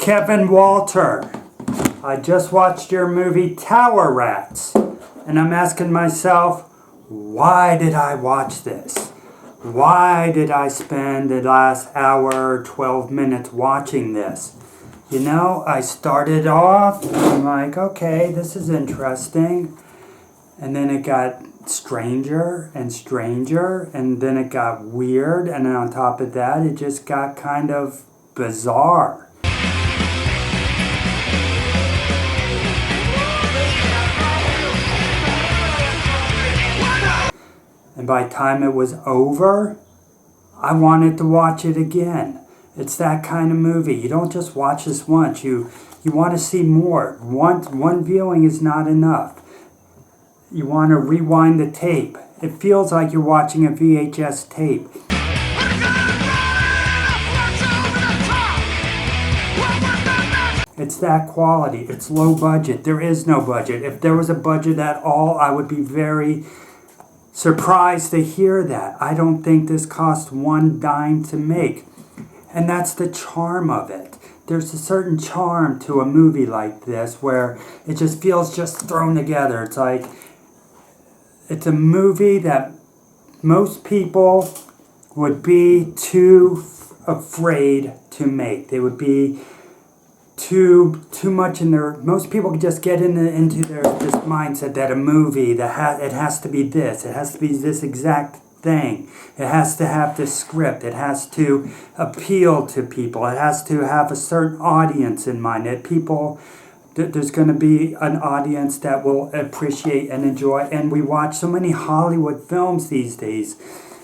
Kevin Walter, I just watched your movie Tower Rats, and I'm asking myself, why did I watch this? Why did I spend the last hour, 12 minutes watching this? You know, I started off, and I'm like, okay, this is interesting. And then it got stranger and stranger, and then it got weird, and then on top of that, it just got kind of bizarre. And by the time it was over, I wanted to watch it again. It's that kind of movie. You don't just watch this once. You want to see more. One viewing is not enough. You want to rewind the tape. It feels like you're watching a VHS tape. It's that quality. It's low budget. There is no budget. If there was a budget at all, I would be very surprised to hear that. I don't think this cost one dime to make. And that's the charm of it. There's a certain charm to a movie like this where it just feels just thrown together. It's like, it's a movie that most people would be too afraid to make. They would be too much in their, most people just get into this mindset that a movie, that it has to be this, it has to be this exact thing, it has to have this script, it has to appeal to people, it has to have a certain audience in mind, that people, there's going to be an audience that will appreciate and enjoy. And we watch so many Hollywood films these days.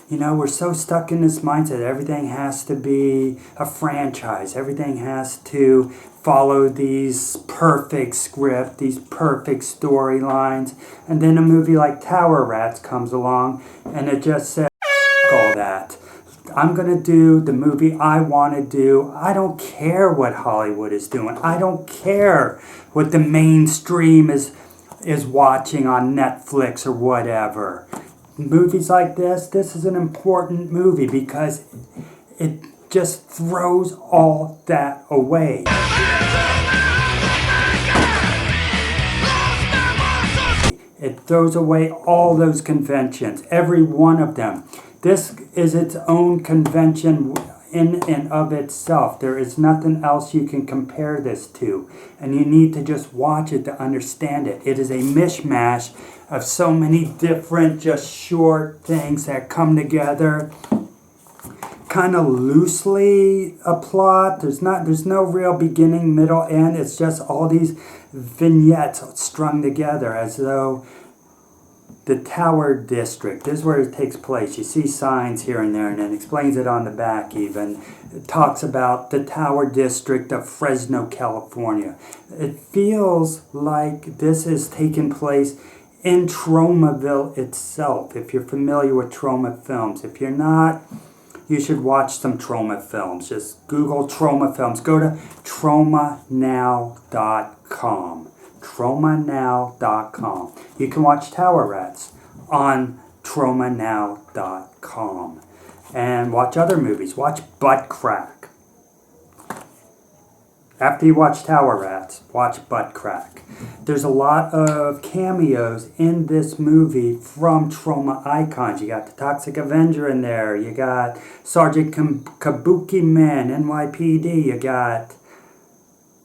You know, we're so stuck in this mindset. Everything has to be a franchise. Everything has to follow these perfect script, these perfect storylines. And then a movie like Tower Rats comes along and it just says, all that. I'm going to do the movie I want to do. I don't care what Hollywood is doing. I don't care what the mainstream is watching on Netflix or whatever. Movies like this is an important movie because it just throws all that away. It throws away all those conventions, every one of them. This is its own convention in and of itself. There is nothing else you can compare this to. And you need to just watch it to understand it. It is a mishmash of so many different, just short things that come together. Kind of loosely a plot. There's no real beginning, middle, end. It's just all these vignettes strung together as though the Tower District, this is where it takes place. You see signs here and there, and it explains it on the back even. It talks about the Tower District of Fresno, California. It feels like this is taking place in Tromaville itself, if you're familiar with Troma films. If you're not, you should watch some Troma films. Just Google Troma films. Go to tromanow.com. tromanow.com. You can watch Tower Rats on tromanow.com. And watch other movies. Watch Butt Crack. After you watch Tower Rats, watch Butt Crack. There's a lot of cameos in this movie from Troma icons. You got the Toxic Avenger in there. You got Sergeant Kabuki Man, NYPD.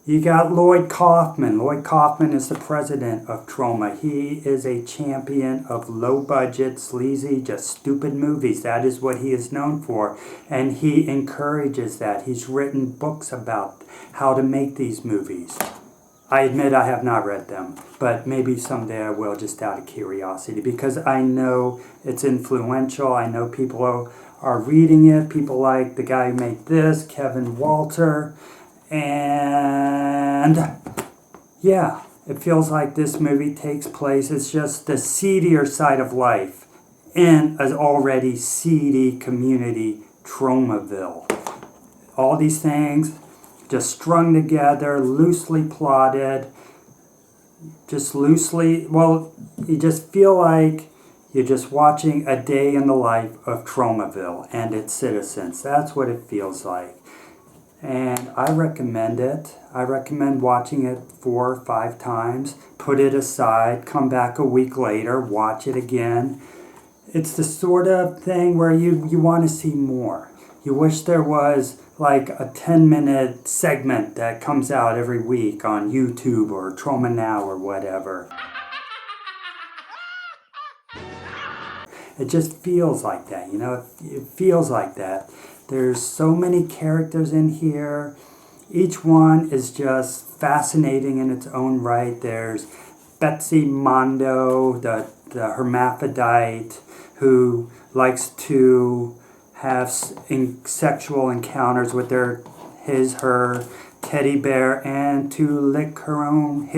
You got Lloyd Kaufman. Lloyd Kaufman is the president of Troma. He is a champion of low-budget, sleazy, just stupid movies. That is what he is known for. And he encourages that. He's written books about how to make these movies. I admit I have not read them, but maybe someday I will, just out of curiosity, because I know it's influential. I know people are reading it. People like the guy who made this, Kevin Walter. And yeah, it feels like this movie takes place. It's just the seedier side of life in an already seedy community, Tromaville. All these things just strung together, loosely plotted, just loosely, well, you just feel like you're just watching a day in the life of Tromaville and its citizens. That's what it feels like. and I recommend it. I recommend watching it 4 or 5 times, put it aside, come back a week later, watch it again. It's the sort of thing where you want to see more. You wish there was like a 10-minute segment that comes out every week on YouTube or Troma Now or whatever. It just feels like that, you know, it feels like that. There's so many characters in here. Each one is just fascinating in its own right. There's Betsy Mondo, the hermaphrodite, who likes to have sexual encounters with her teddy bear and to lick her own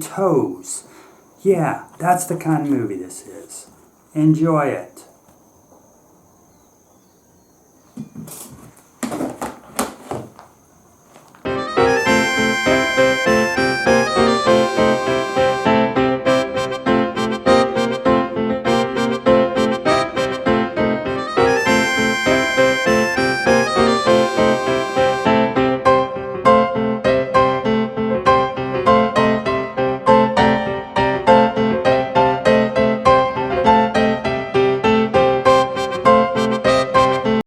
toes. Yeah, that's the kind of movie this is. Enjoy it.